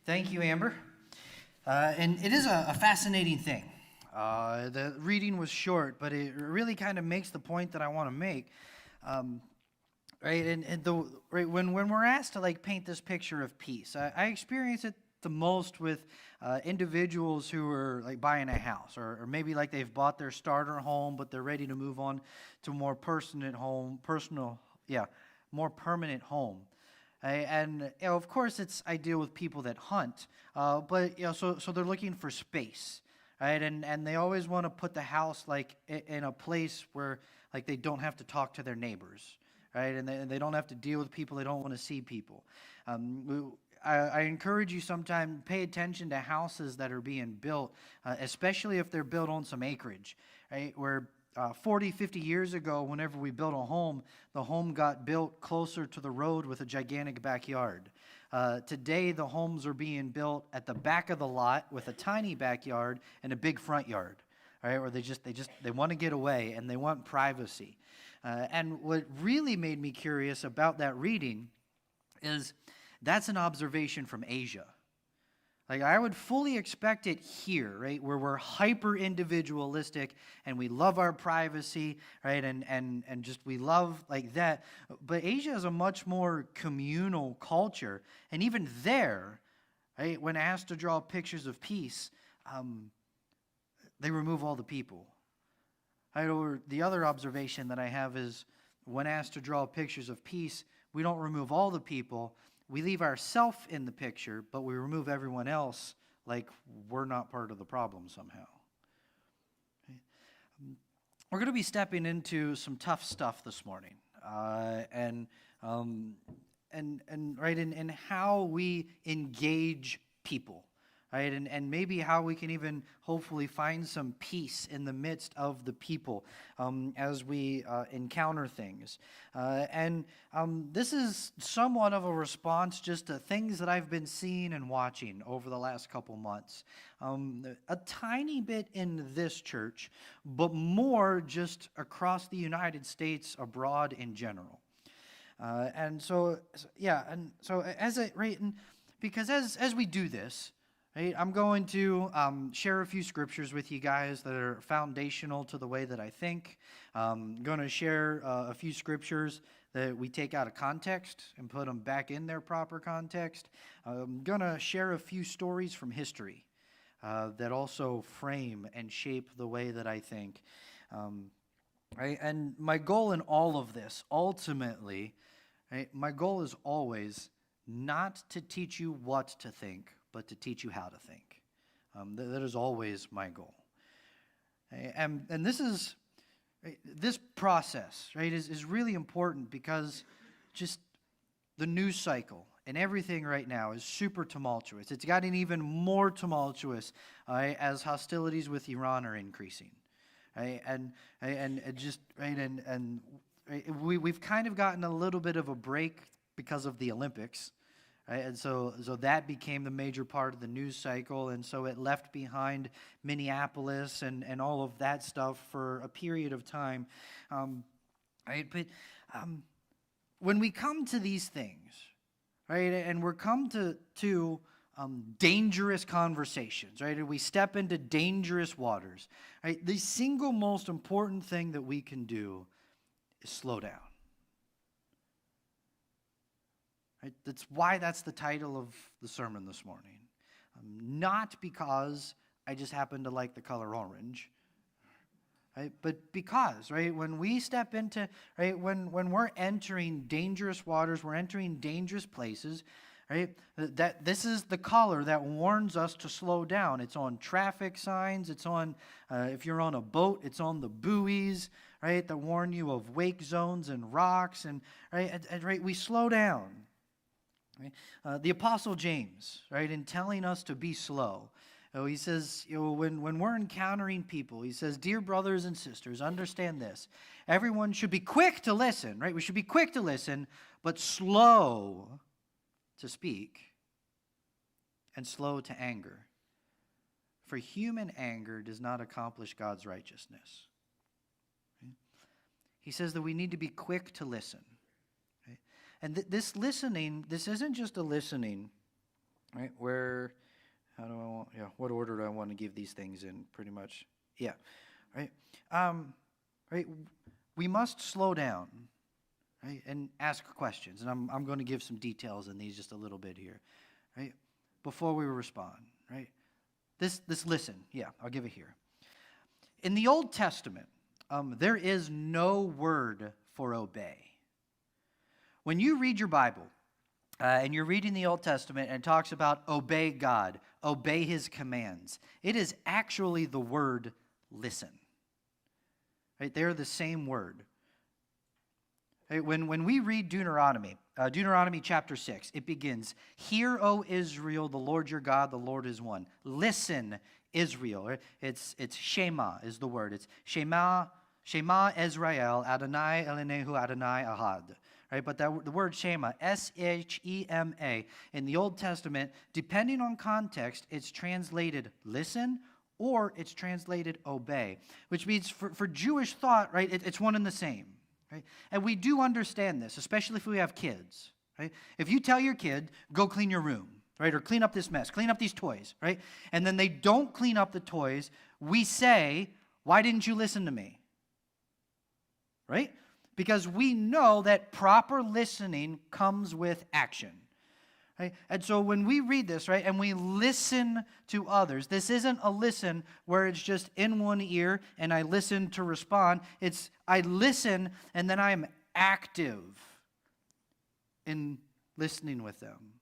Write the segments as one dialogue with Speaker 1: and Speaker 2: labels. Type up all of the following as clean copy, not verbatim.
Speaker 1: Thank you, Amber. And it is a fascinating thing. The reading was short, but it really kind of makes the point that I want to make. Right, right when we're asked to paint this picture of peace, I experience it the most with individuals who are buying a house, or maybe they've bought their starter home, but they're ready to move on to a more more permanent home. And of course, it's ideal with people that hunt, but so they're looking for space, right? And they always want to put the house in a place where they don't have to talk to their neighbors, right? And they don't have to deal with people. They don't want to see people. I encourage you sometime pay attention to houses that are being built, especially if they're built on some acreage, right? Where 40, 50 years ago, whenever we built a home, the home got built closer to the road with a gigantic backyard. Today, the homes are being built at the back of the lot with a tiny backyard and a big front yard, right? Where they want to get away and they want privacy. And what really made me curious about that reading is that's an observation from Asia. I would fully expect it here, right, where we're hyper individualistic and we love our privacy, right, and just we love that. But Asia is a much more communal culture, and even there, right, when asked to draw pictures of peace, they remove all the people. Or the other observation that I have is when asked to draw pictures of peace, we don't remove all the people. We leave ourselves in the picture, but we remove everyone else like we're not part of the problem somehow. Okay. We're going to be stepping into some tough stuff this morning, and how we engage people, right, and maybe how we can even hopefully find some peace in the midst of the people as we encounter things. This is somewhat of a response just to things that I've been seeing and watching over the last couple months. A tiny bit in this church, but more just across the United States, abroad in general. Because as we do this, right, I'm going to share a few scriptures with you guys that are foundational to the way that I think. I'm going to share a few scriptures that we take out of context and put them back in their proper context. I'm going to share a few stories from history that also frame and shape the way that I think. Right? And my goal in all of this, ultimately, right, my goal is always not to teach you what to think, but to teach you how to think. That is always my goal. And this process, right, is really important because just the news cycle and everything right now is super tumultuous. It's gotten even more tumultuous as hostilities with Iran are increasing. Right? We've kind of gotten a little bit of a break because of the Olympics. Right? And so that became the major part of the news cycle, and so it left behind Minneapolis and all of that stuff for a period of time. Right? But when we come to these things, right, and we're come to dangerous conversations, right, and we step into dangerous waters, right, the single most important thing that we can do is slow down. Right? That's why that's the title of the sermon this morning. Not because I just happen to like the color orange, right? But because, right, when we step into, right, when we're entering dangerous waters, we're entering dangerous places, right, that this is the color that warns us to slow down. It's on traffic signs. It's on, if you're on a boat, it's on the buoys, right, that warn you of wake zones and rocks, and right, we slow down. Right? The Apostle James, right, in telling us to be slow, he says, when we're encountering people, he says, dear brothers and sisters, understand this. Everyone should be quick to listen, right? We should be quick to listen, but slow to speak and slow to anger. For human anger does not accomplish God's righteousness. Right? He says that we need to be quick to listen. And this listening, this isn't just a listening, right, where what order do I want to give these things in, pretty much. Yeah, right? Right? We must slow down, right, and ask questions. And I'm going to give some details in these just a little bit here, right, before we respond, right? This listen, yeah, I'll give it here. In the Old Testament, there is no word for obey. When you read your Bible, and you're reading the Old Testament and it talks about obey God, obey his commands, it is actually the word listen. Right? They're the same word. Right? When we read Deuteronomy chapter 6, it begins, "Hear, O Israel, the Lord your God, the Lord is one." Listen, Israel. Right? It's Shema is the word. It's Shema Israel, Adonai Eloheinu Adonai Ahad. Right? But the word Shema, S-H-E-M-A, in the Old Testament, depending on context, it's translated listen or it's translated obey, which means for Jewish thought, right, it's one and the same. Right? And we do understand this, especially if we have kids. Right? If you tell your kid, go clean your room, right, or clean up this mess, clean up these toys, right, and then they don't clean up the toys, we say, why didn't you listen to me? Right? Because we know that proper listening comes with action. Right? And so when we read this, right, and we listen to others, this isn't a listen where it's just in one ear and I listen to respond. It's I listen and then I am active in listening with them.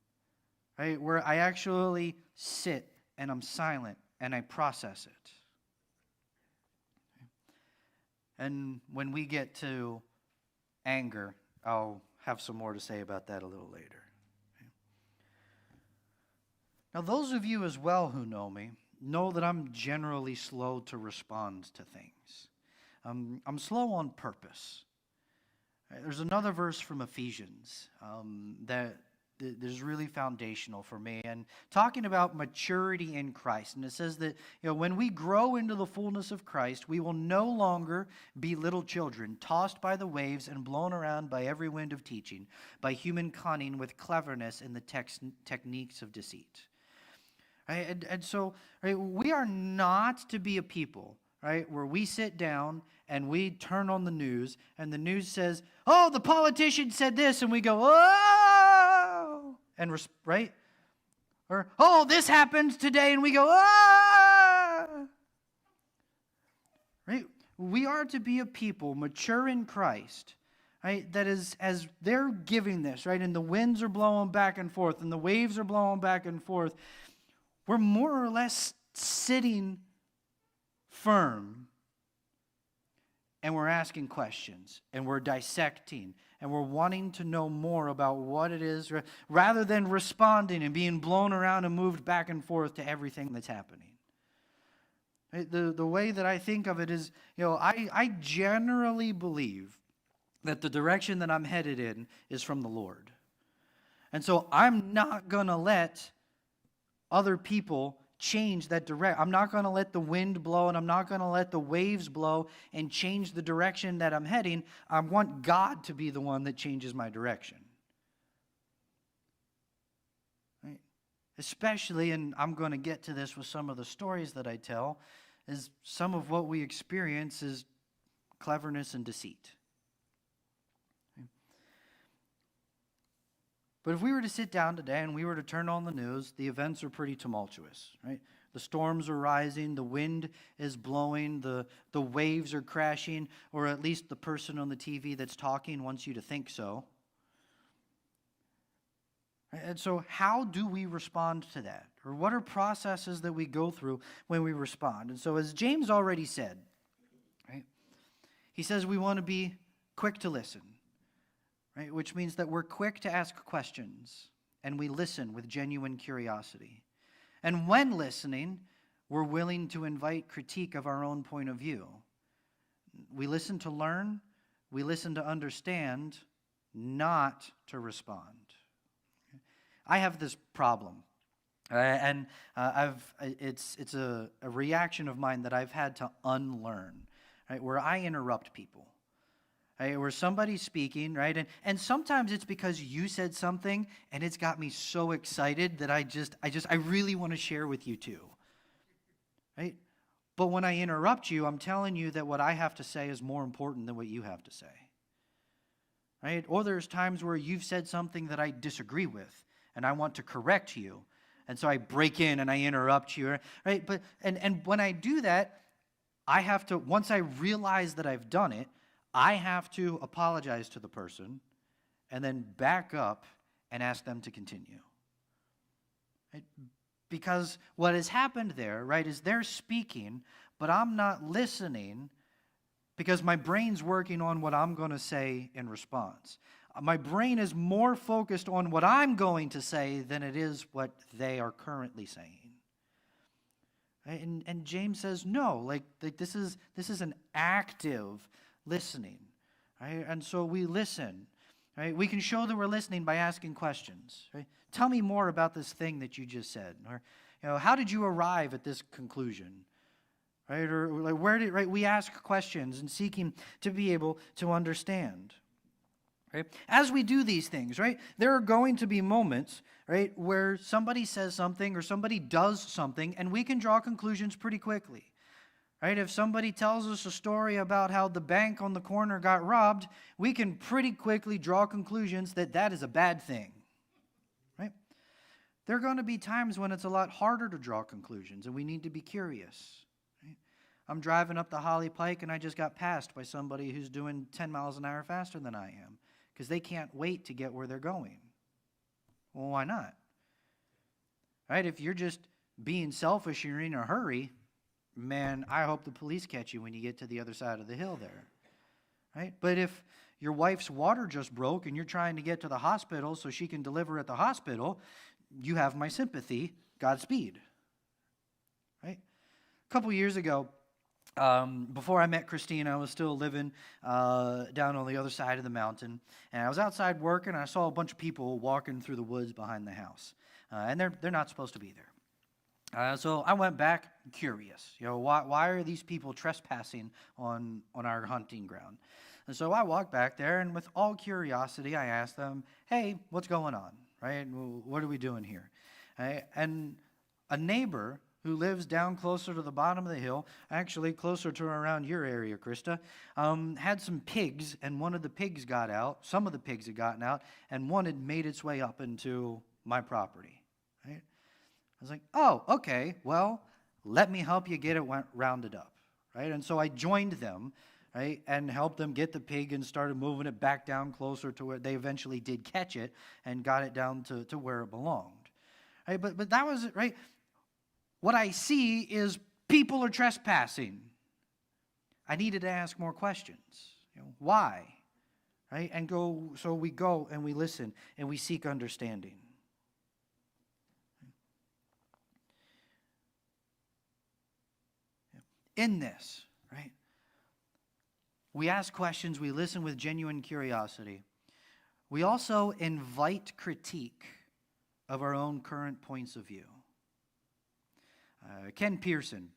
Speaker 1: Right? Where I actually sit and I'm silent and I process it. And when we get to anger, I'll have some more to say about that a little later. Now, those of you as well who know me know that I'm generally slow to respond to things. I'm slow on purpose. There's another verse from Ephesians that is really foundational for me, and talking about maturity in Christ. And it says that, when we grow into the fullness of Christ, we will no longer be little children, tossed by the waves and blown around by every wind of teaching, by human cunning with cleverness in the techniques of deceit. Right? And so, right, we are not to be a people, right, where we sit down and we turn on the news and the news says, oh, the politician said this, and we go, oh, and right? Or, oh, this happened today, and we go, ah! Right? We are to be a people mature in Christ, right? That is, as they're giving this, right, and the winds are blowing back and forth, and the waves are blowing back and forth, we're more or less sitting firm, and we're asking questions, and we're dissecting, and we're wanting to know more about what it is, rather than responding and being blown around and moved back and forth to everything that's happening. The way that I think of it is, I generally believe that the direction that I'm headed in is from the Lord. And so I'm not going to let other people change that direction. I'm not going to let the wind blow, and I'm not going to let the waves blow and change the direction that I'm heading. I want God to be the one that changes my direction. Right? Especially, and I'm going to get to this with some of the stories that I tell, is some of what we experience is cleverness and deceit. But if we were to sit down today and we were to turn on the news, the events are pretty tumultuous, right? The storms are rising, the wind is blowing, the waves are crashing, or at least the person on the TV that's talking wants you to think so. And so how do we respond to that? Or what are processes that we go through when we respond? And so as James already said, right, he says we want to be quick to listen. Right, which means that we're quick to ask questions and we listen with genuine curiosity. And when listening, we're willing to invite critique of our own point of view. We listen to learn, we listen to understand, not to respond. I have this problem, and it's a reaction of mine that I've had to unlearn, right, where I interrupt people. Right, where somebody's speaking, right? And sometimes it's because you said something and it's got me so excited that I really want to share with you too. right? But when I interrupt you, I'm telling you that what I have to say is more important than what you have to say, right? Or there's times where you've said something that I disagree with, and I want to correct you, and so I break in and I interrupt you, right? But and when I do that, I have to, once I realize that I've done it, I have to apologize to the person and then back up and ask them to continue. Right? Because what has happened there, right, is they're speaking, but I'm not listening because my brain's working on what I'm going to say in response. My brain is more focused on what I'm going to say than it is what they are currently saying. Right? And James says, no, like this is an active listening. Right? And so we listen. Right? We can show that we're listening by asking questions. Right? Tell me more about this thing that you just said. Or, how did you arrive at this conclusion? Right? Or like, where did, right? We ask questions and seeking to be able to understand. Right? As we do these things, right, there are going to be moments, right, where somebody says something or somebody does something, and we can draw conclusions pretty quickly. Right? If somebody tells us a story about how the bank on the corner got robbed, we can pretty quickly draw conclusions that that is a bad thing. Right? There are going to be times when it's a lot harder to draw conclusions, and we need to be curious. Right? I'm driving up the Holly Pike, and I just got passed by somebody who's doing 10 miles an hour faster than I am because they can't wait to get where they're going. Well, why not? Right? If you're just being selfish and you're in a hurry, man, I hope the police catch you when you get to the other side of the hill there. Right? But if your wife's water just broke and you're trying to get to the hospital so she can deliver at the hospital, you have my sympathy. Godspeed. Right? A couple years ago, before I met Christine, I was still living down on the other side of the mountain. And I was outside working, and I saw a bunch of people walking through the woods behind the house. And they're not supposed to be there. So I went back curious. Why are these people trespassing on our hunting ground? And so I walked back there, and with all curiosity, I asked them, hey, what's going on? Right? What are we doing here? Right? And a neighbor who lives down closer to the bottom of the hill, actually closer to around your area, Krista, had some pigs, and one of the pigs got out. Some of the pigs had gotten out, and one had made its way up into my property. Right? I was like, oh, okay, well, let me help you get it rounded up. Right? And so I joined them, right, and helped them get the pig and started moving it back down closer to where they eventually did catch it and got it down to where it belonged. Right? But that was it, right? What I see is people are trespassing. I needed to ask more questions. Why? Right? So we go and we listen and we seek understanding. In this, right? We ask questions, we listen with genuine curiosity. We also invite critique of our own current points of view. Ken Pearson,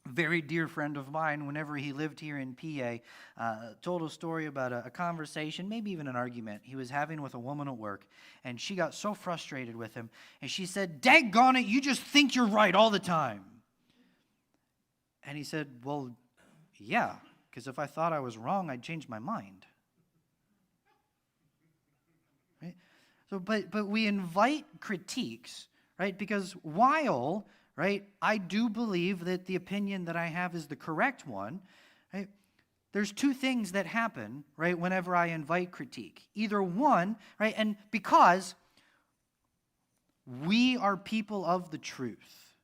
Speaker 1: a very dear friend of mine, whenever he lived here in PA, told a story about a conversation, maybe even an argument he was having with a woman at work, and she got so frustrated with him, and she said, "Daggone it, you just think you're right all the time." And he said, well, yeah, because if I thought I was wrong, I'd change my mind. Right? So, but we invite critiques, right? Because while, right, I do believe that the opinion that I have is the correct one, right? There's two things that happen, right, whenever I invite critique. Either one, right, and because we are people of the truth,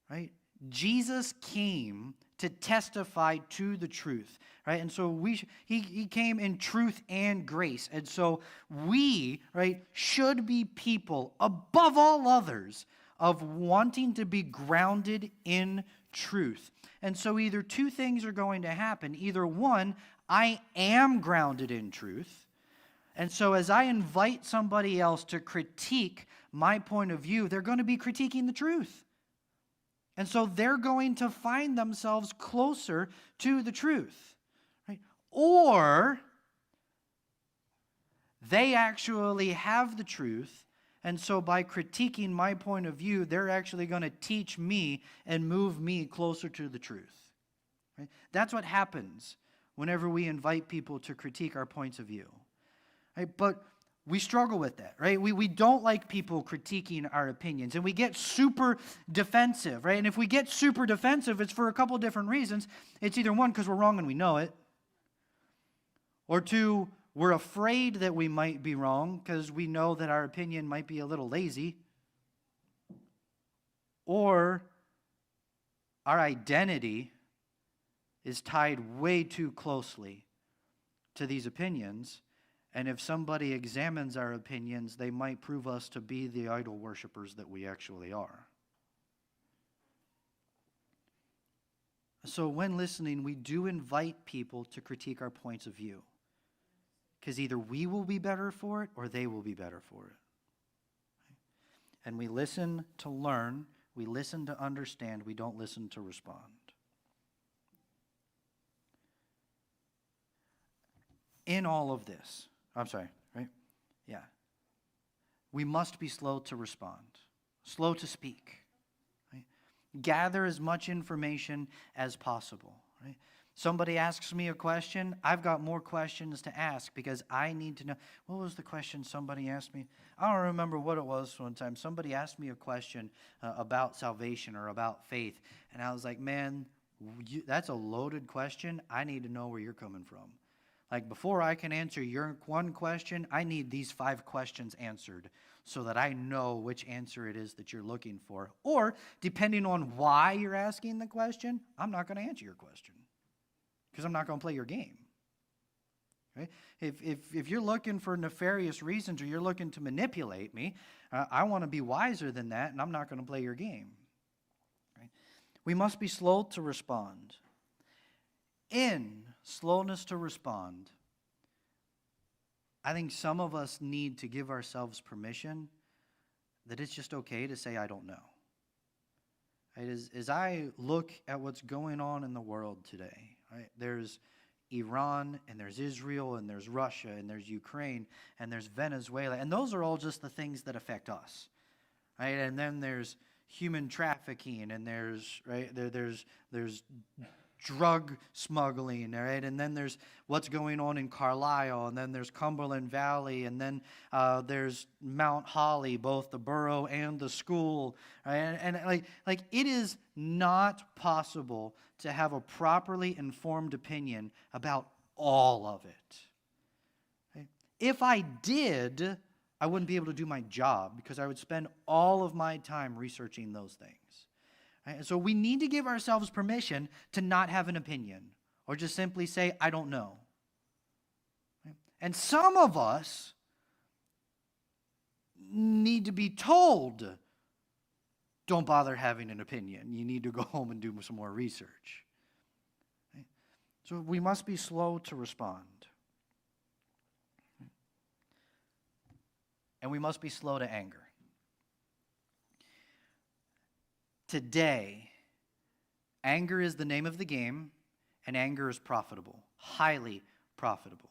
Speaker 1: right? Jesus came to testify to the truth, right? And so he came in truth and grace. And so we, right, should be people above all others of wanting to be grounded in truth. And so either two things are going to happen. Either one, I am grounded in truth. And so as I invite somebody else to critique my point of view, they're going to be critiquing the truth. And so they're going to find themselves closer to the truth. Right? Or they actually have the truth, And so by critiquing my point of view, they're actually going to teach me and move me closer to the truth. Right? That's what happens whenever we invite people to critique our points of view. Right? But we struggle with that, right? We don't like people critiquing our opinions, and we get super defensive, right? And if we get super defensive, it's for a couple different reasons. It's either one, because we're wrong and we know it, or two, we're afraid that we might be wrong because we know that our opinion might be a little lazy, or our identity is tied way too closely to these opinions. And if somebody examines our opinions, they might prove us to be the idol worshipers that we actually are. So when listening, we do invite people to critique our points of view, because either we will be better for it or they will be better for it. And we listen to learn, we listen to understand, we don't listen to respond. In all of this, right? Yeah. We must be slow to respond, slow to speak, right? Gather as much information as possible, right? Somebody asks me a question, I've got more questions to ask because I need to know. What was the question somebody asked me? I don't remember what it was one time. Somebody asked me a question about salvation or about faith, and I was like, man, that's a loaded question. I need to know where you're coming from. Like, before I can answer your one question, I need these 5 questions answered so that I know which answer it is that you're looking for. Or, depending on why you're asking the question, I'm not going to answer your question because I'm not going to play your game. Right? If you're looking for nefarious reasons or you're looking to manipulate me, I want to be wiser than that, and I'm not going to play your game. Right? We must be slow to respond. In slowness to respond, I think some of us need to give ourselves permission that it's just okay to say, I don't know. Right? As I look at what's going on in the world today, right? There's Iran, and there's Israel, and there's Russia, and there's Ukraine, and there's Venezuela, and those are all just the things that affect us. Right? And then there's human trafficking, and there's drug smuggling, all right? And then there's what's going on in Carlisle, and then there's Cumberland Valley, and then there's Mount Holly, both the borough and the school, right? And like it is not possible to have a properly informed opinion about all of it. Right? If I did, I wouldn't be able to do my job because I would spend all of my time researching those things. Right? So we need to give ourselves permission to not have an opinion or just simply say, I don't know. Right? And some of us need to be told, don't bother having an opinion. You need to go home and do some more research. Right? So we must be slow to respond. And we must be slow to anger. Today, anger is the name of the game, and anger is profitable, highly profitable.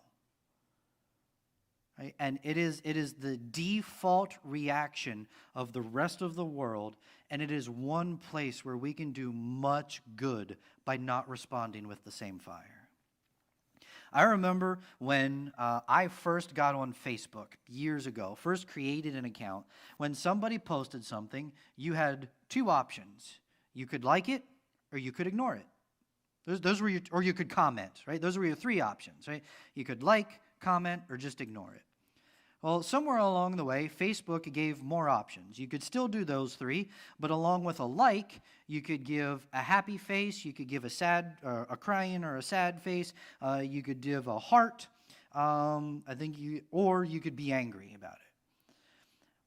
Speaker 1: Right? And it is the default reaction of the rest of the world, and it is one place where we can do much good by not responding with the same fire. I remember when I first got on Facebook years ago, first created an account. When somebody posted something, you had 2 options. You could like it or you could ignore it. Those were your, or you could comment, right? Those were your 3 options, right? You could like, comment, or just ignore it. Well, somewhere along the way, Facebook gave more options. You could still do those 3, but along with a like, you could give a happy face, you could give a sad, a crying or a sad face, you could give a heart, or you could be angry about it.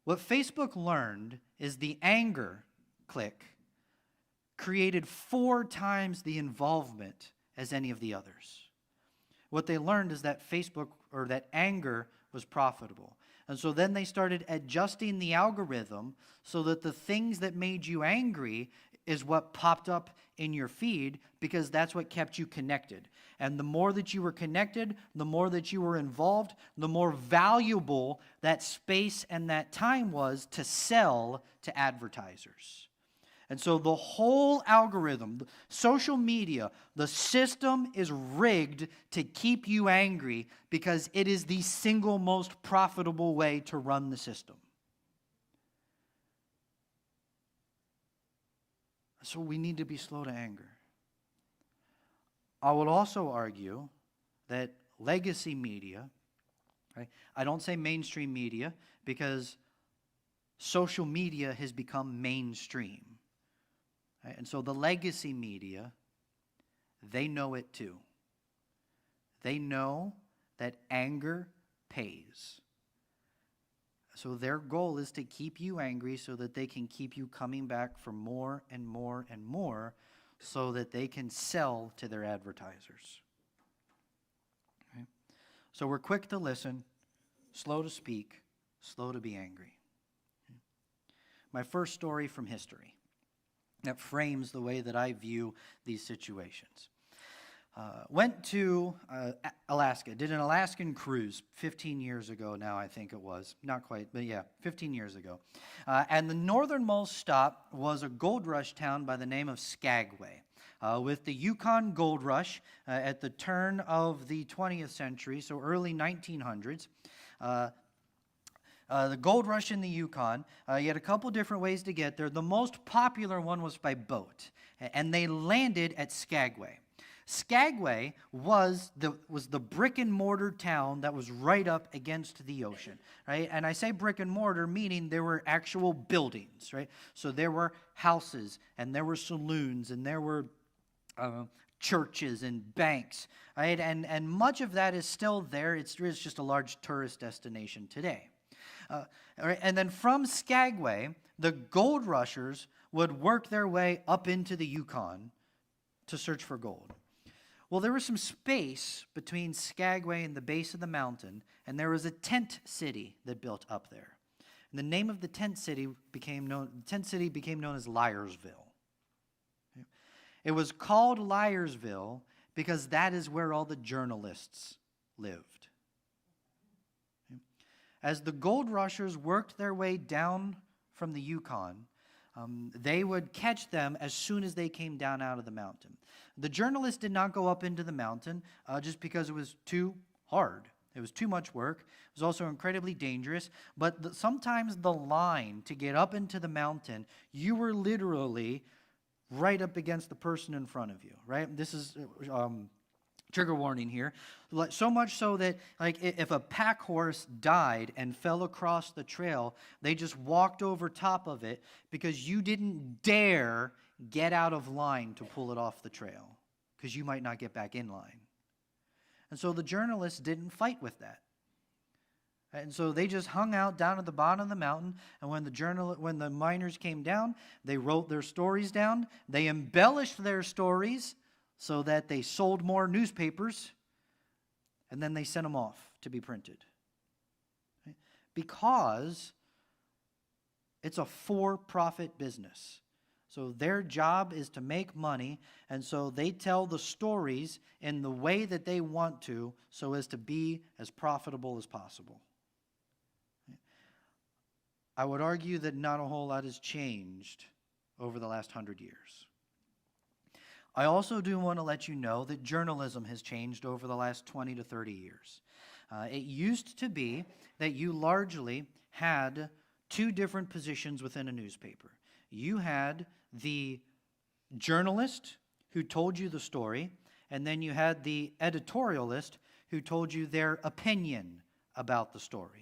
Speaker 1: What Facebook learned is the anger click created 4 times the involvement as any of the others. What they learned is that Facebook, or that anger, was profitable. And so then they started adjusting the algorithm so that the things that made you angry is what popped up in your feed because that's what kept you connected. And the more that you were connected, the more that you were involved, the more valuable that space and that time was to sell to advertisers. And so the whole algorithm, social media, the system is rigged to keep you angry because it is the single most profitable way to run the system. So we need to be slow to anger. I would also argue that legacy media, right? I don't say mainstream media because social media has become mainstream. Right? And so the legacy media, they know it too. They know that anger pays. So their goal is to keep you angry so that they can keep you coming back for more and more and more so that they can sell to their advertisers. Okay? So we're quick to listen, slow to speak, slow to be angry. Okay? My first story from history that frames the way that I view these situations. Went to Alaska, did an Alaskan cruise 15 years ago now, I think it was. Not quite, but yeah, 15 years ago. And the northernmost stop was a gold rush town by the name of Skagway. With the Yukon Gold Rush at the turn of the 20th century, so early 1900s, the gold rush in the Yukon, you had a couple different ways to get there. The most popular one was by boat, and they landed at Skagway. Skagway was the brick and mortar town that was right up against the ocean, right? And I say brick and mortar meaning there were actual buildings, right? So there were houses, and there were saloons, and there were churches and banks, right? And much of that is still there. It's just a large tourist destination today. And then from Skagway, the gold rushers would work their way up into the Yukon to search for gold. Well, there was some space between Skagway and the base of the mountain, and there was a tent city that built up there. And the name of the tent city became known as Liarsville. It was called Liarsville because that is where all the journalists lived. As the gold rushers worked their way down from the Yukon, they would catch them as soon as they came down out of the mountain. The journalists did not go up into the mountain just because it was too hard. It was too much work. It was also incredibly dangerous. But sometimes the line to get up into the mountain, you were literally right up against the person in front of you, right? This is trigger warning here. So much so that if a pack horse died and fell across the trail, they just walked over top of it because you didn't dare get out of line to pull it off the trail because you might not get back in line. And so the journalists didn't fight with that. And so they just hung out down at the bottom of the mountain, and when the miners came down, they wrote their stories down. They embellished their stories so that they sold more newspapers, and then they sent them off to be printed. Because it's a for-profit business. So their job is to make money, and so they tell the stories in the way that they want to so as to be as profitable as possible. I would argue that not a whole lot has changed over the last 100 years. I also do want to let you know that journalism has changed over the last 20 to 30 years. It used to be that you largely had two different positions within a newspaper. You had the journalist who told you the story, and then you had the editorialist who told you their opinion about the story.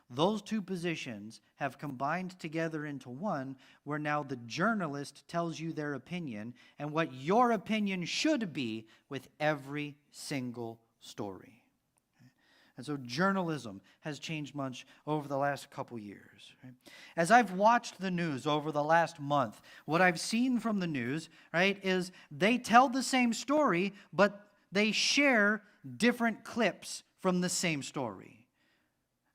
Speaker 1: Those two positions have combined together into one, where now the journalist tells you their opinion and what your opinion should be with every single story. And so journalism has changed much over the last couple years. Right? As I've watched the news over the last month, what I've seen from the news, right, is they tell the same story, but they share different clips from the same story.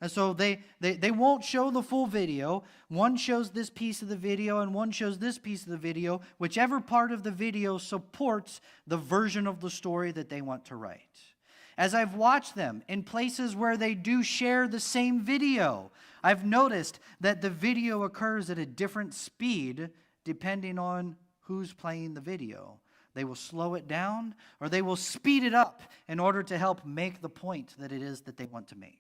Speaker 1: And so they won't show the full video. One shows this piece of the video and one shows this piece of the video. Whichever part of the video supports the version of the story that they want to write. As I've watched them in places where they do share the same video, I've noticed that the video occurs at a different speed depending on who's playing the video. They will slow it down or they will speed it up in order to help make the point that it is that they want to make.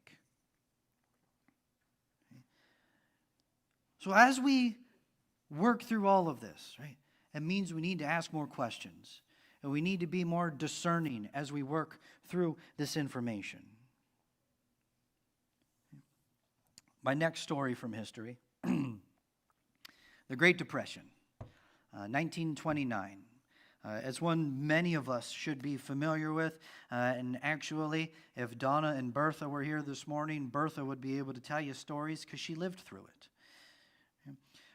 Speaker 1: So as we work through all of this, right, it means we need to ask more questions. And we need to be more discerning as we work through this information. My next story from history, the Great Depression, 1929. It's one many of us should be familiar with. And actually, if Donna and Bertha were here this morning, Bertha would be able to tell you stories because she lived through it.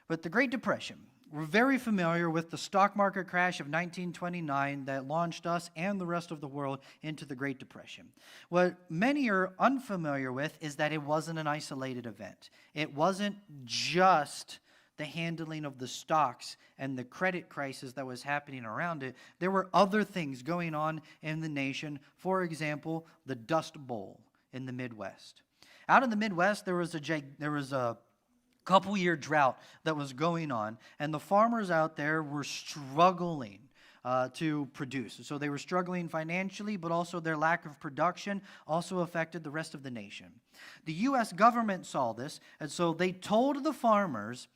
Speaker 1: But the Great Depression, we're very familiar with the stock market crash of 1929 that launched us and the rest of the world into the Great Depression. What many are unfamiliar with is that it wasn't an isolated event. It wasn't just the handling of the stocks and the credit crisis that was happening around it. There were other things going on in the nation. For example, the Dust Bowl in the Midwest. Out in the Midwest, there was a couple-year drought that was going on, and the farmers out there were struggling to produce. So they were struggling financially, but also their lack of production also affected the rest of the nation. The U.S. government saw this, and so they told the farmers,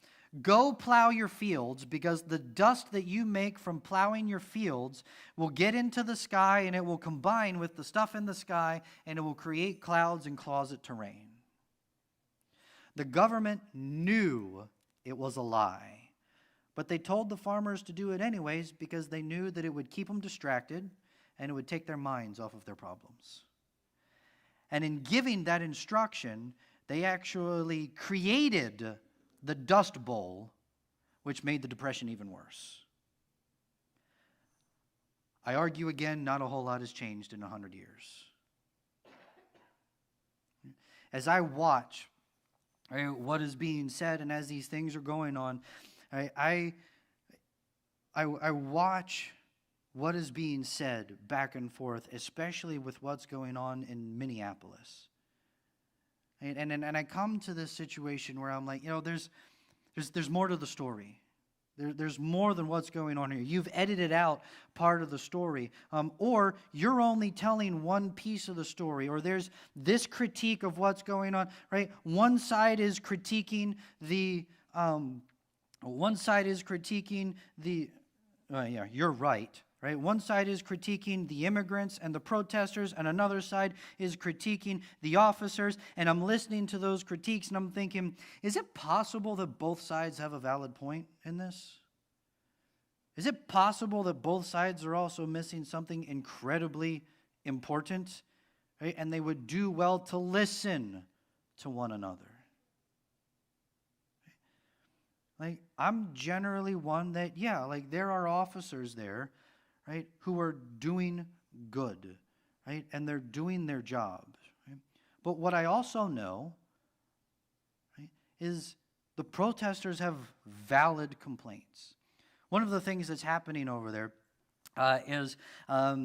Speaker 1: go plow your fields because the dust that you make from plowing your fields will get into the sky and it will combine with the stuff in the sky and it will create clouds and cause it to rain. The government knew it was a lie, but they told the farmers to do it anyways because they knew that it would keep them distracted and it would take their minds off of their problems. And in giving that instruction, they actually created the Dust Bowl, which made the Depression even worse. I argue again, not a whole lot has changed in 100 years. As I watch what is being said, and as these things are going on, I watch what is being said back and forth, especially with what's going on in Minneapolis. And I come to this situation where I'm like, there's more to the story. There's more than what's going on here. You've edited out part of the story. Or you're only telling one piece of the story. Or there's this critique of what's going on, right? One side is critiquing you're right. Right? One side is critiquing the immigrants and the protesters, and another side is critiquing the officers. And I'm listening to those critiques, and I'm thinking, is it possible that both sides have a valid point in this? Is it possible that both sides are also missing something incredibly important? Right? And they would do well to listen to one another. Like, I'm generally one that, there are officers there, right, who are doing good, right, and they're doing their jobs. Right? But what I also know, right, is the protesters have valid complaints. One of the things that's happening over there is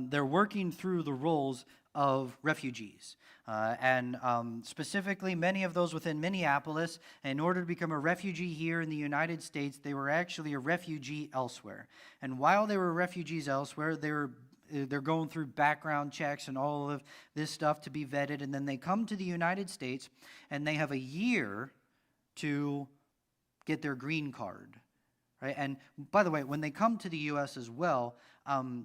Speaker 1: they're working through the roles of refugees. And specifically, many of those within Minneapolis, in order to become a refugee here in the United States, they were actually a refugee elsewhere. And while they were refugees elsewhere, they're going through background checks and all of this stuff to be vetted, and then they come to the United States, and they have a year to get their green card. Right? And by the way, when they come to the U.S. as well,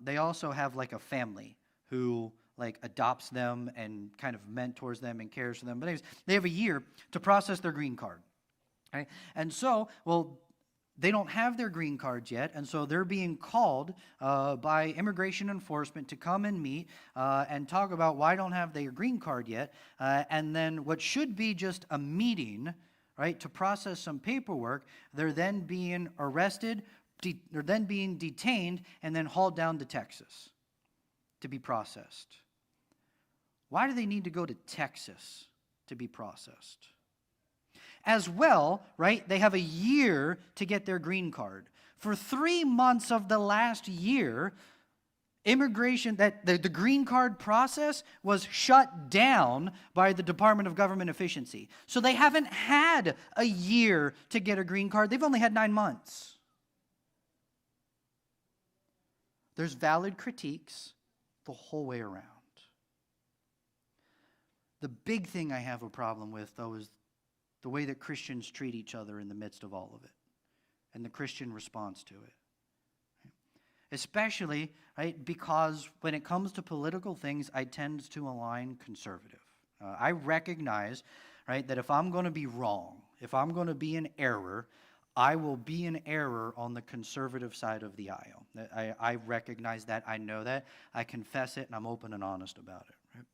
Speaker 1: they also have like a family who adopts them and kind of mentors them and cares for them. But anyways, they have a year to process their green card. Right? And so, they don't have their green cards yet, and so they're being called by immigration enforcement to come and meet and talk about why don't have their green card yet. And then what should be just a meeting, right, to process some paperwork, they're then being arrested, they're then being detained, and then hauled down to Texas to be processed. Why do they need to go to Texas to be processed. As well, right, they have a year to get their green card. For 3 months of the last year, immigration, that the green card process was shut down by the Department of Government Efficiency. So they haven't had a year to get a green card. They've only had 9 months. There's valid critiques the whole way around. The big thing I have a problem with, though, is the way that Christians treat each other in the midst of all of it, and the Christian response to it. Especially, right, because when it comes to political things, I tend to align conservative. I recognize, right, that if I'm going to be wrong, if I'm going to be in error, I will be in error on the conservative side of the aisle. I recognize that, I know that, I confess it, and I'm open and honest about it. Right?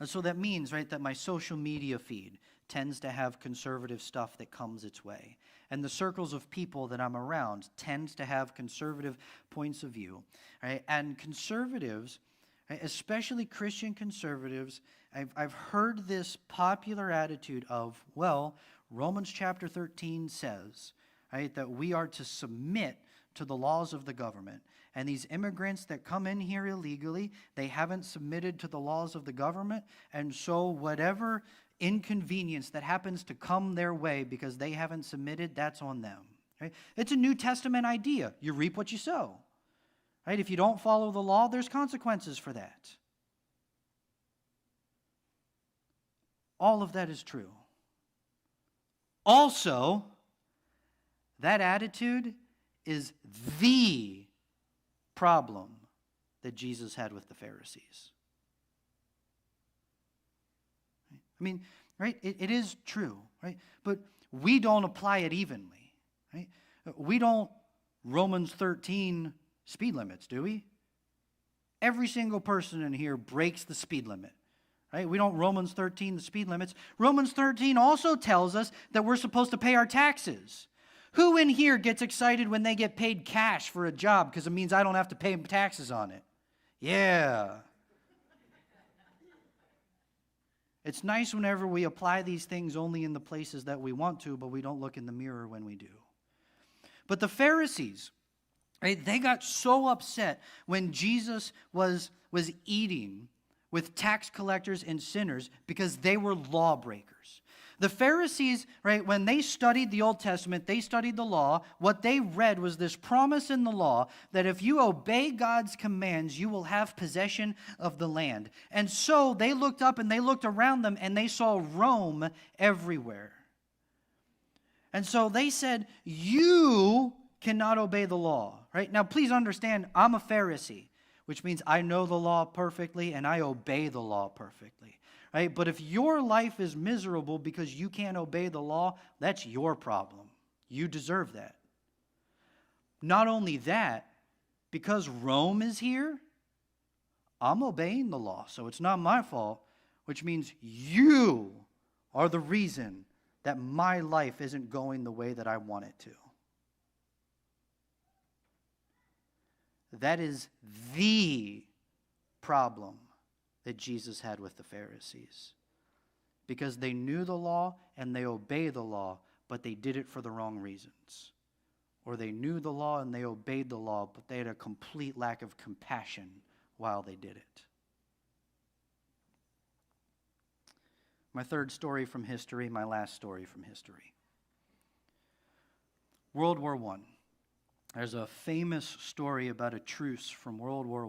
Speaker 1: And so that means, right, that my social media feed tends to have conservative stuff that comes its way. And the circles of people that I'm around tends to have conservative points of view. Right? And conservatives, right, especially Christian conservatives, I've heard this popular attitude of, well, Romans chapter 13 says, right, that we are to submit to the laws of the government. And these immigrants that come in here illegally, they haven't submitted to the laws of the government. And so whatever inconvenience that happens to come their way because they haven't submitted, that's on them. Right? It's a New Testament idea. You reap what you sow. Right? If you don't follow the law, there's consequences for that. All of that is true. Also, that attitude is the problem that Jesus had with the Pharisees. I mean, right, it is true, right? But we don't apply it evenly, right? We don't Romans 13 speed limits, do we? Every single person in here breaks the speed limit. Right? We don't Romans 13 the speed limits. Romans 13 also tells us that we're supposed to pay our taxes. Who in here gets excited when they get paid cash for a job because it means I don't have to pay taxes on it? Yeah. It's nice whenever we apply these things only in the places that we want to, but we don't look in the mirror when we do. But the Pharisees, right, they got so upset when Jesus was eating with tax collectors and sinners because they were lawbreakers. The Pharisees, right, when they studied the Old Testament, they studied the law. What they read was this promise in the law that if you obey God's commands, you will have possession of the land. And so they looked up and they looked around them and they saw Rome everywhere. And so they said, you cannot obey the law, right? Now, please understand, I'm a Pharisee, which means I know the law perfectly and I obey the law perfectly, right? But if your life is miserable because you can't obey the law, that's your problem. You deserve that. Not only that, because Rome is here, I'm obeying the law, so it's not my fault, which means you are the reason that my life isn't going the way that I want it to. That is the problem that Jesus had with the Pharisees. Because they knew the law and they obeyed the law, but they did it for the wrong reasons. Or they knew the law and they obeyed the law, but they had a complete lack of compassion while they did it. My third story from history, my last story from history. World War I. There's a famous story about a truce from World War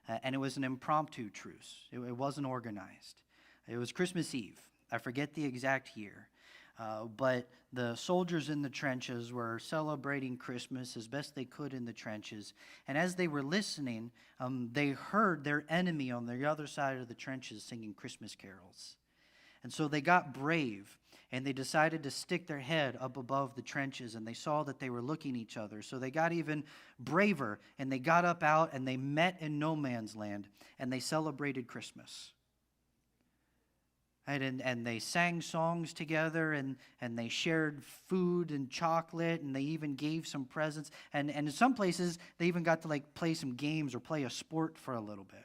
Speaker 1: I, and it was an impromptu truce. It wasn't organized. It was Christmas Eve. I forget the exact year, but the soldiers in the trenches were celebrating Christmas as best they could in the trenches, and as they were listening, they heard their enemy on the other side of the trenches singing Christmas carols. And so they got brave, and they decided to stick their head up above the trenches, and they saw that they were looking at each other. So they got even braver, and they got up out, and they met in no man's land, and they celebrated Christmas. Right? And they sang songs together, and they shared food and chocolate, and they even gave some presents. And in some places, they even got to play some games or play a sport for a little bit.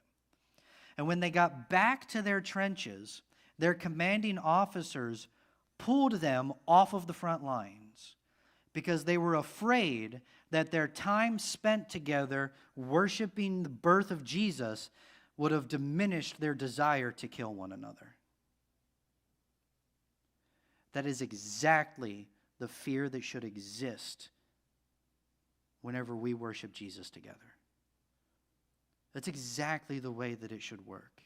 Speaker 1: And when they got back to their trenches, their commanding officers pulled them off of the front lines because they were afraid that their time spent together worshiping the birth of Jesus would have diminished their desire to kill one another. That is exactly the fear that should exist whenever we worship Jesus together. That's exactly the way that it should work.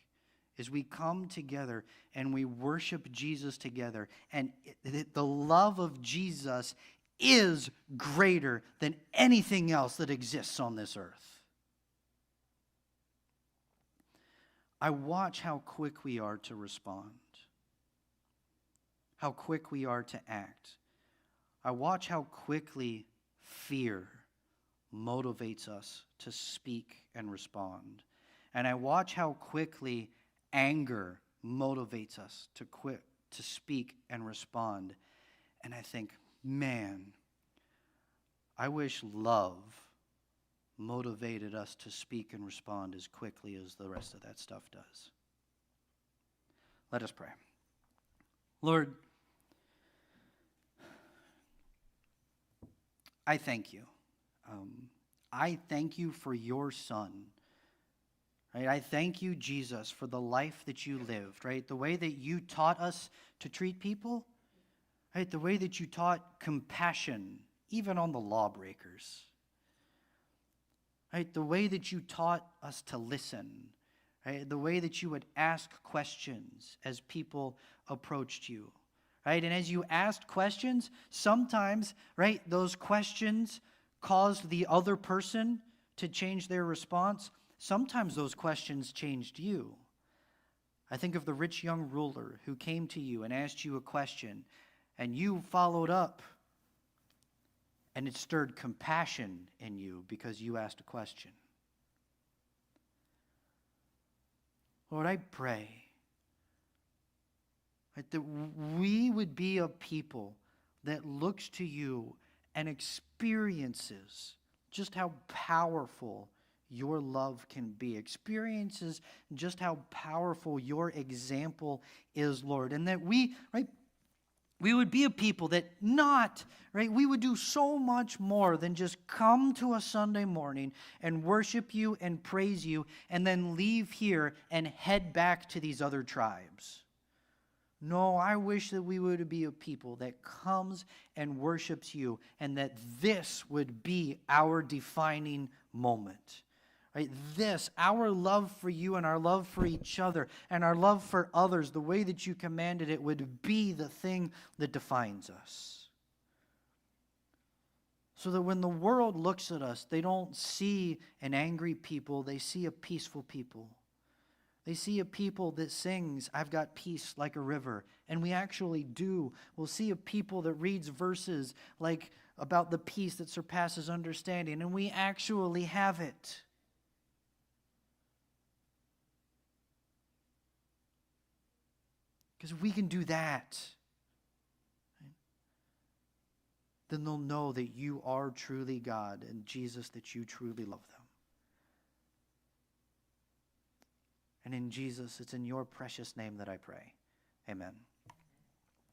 Speaker 1: Is we come together and we worship Jesus together, and the love of Jesus is greater than anything else that exists on this earth. I watch how quick we are to respond, how quick we are to act. I watch how quickly fear motivates us to speak and respond. And I watch how quickly anger motivates us to speak and respond. And I think, man, I wish love motivated us to speak and respond as quickly as the rest of that stuff does. Let us pray. Lord, I thank you. I thank you for your Son. Right? I thank you, Jesus, for the life that you lived, right? The way that you taught us to treat people, right? The way that you taught compassion, even on the lawbreakers. Right? The way that you taught us to listen, right? The way that you would ask questions as people approached you, right? And as you asked questions, sometimes, right, those questions caused the other person to change their response. Sometimes those questions changed you. I think of the rich young ruler who came to you and asked you a question, and you followed up, and it stirred compassion in you because you asked a question. Lord, I pray that we would be a people that looks to you and experiences just how powerful your love can be, experiences just how powerful your example is, Lord, and that we would be a people that we would do so much more than just come to a Sunday morning and worship you and praise you and then leave here and head back to these other tribes. No, I wish that we would be a people that comes and worships you, and that this would be our defining moment. Right? This, our love for you and our love for each other and our love for others, the way that you commanded it, would be the thing that defines us. So that when the world looks at us, they don't see an angry people, they see a peaceful people. They see a people that sings, "I've got peace like a river," and we actually do. We'll see a people that reads verses like about the peace that surpasses understanding, and we actually have it. Because if we can do that, then they'll know that you are truly God, and Jesus, that you truly love them. And in Jesus, it's in your precious name that I pray. Amen.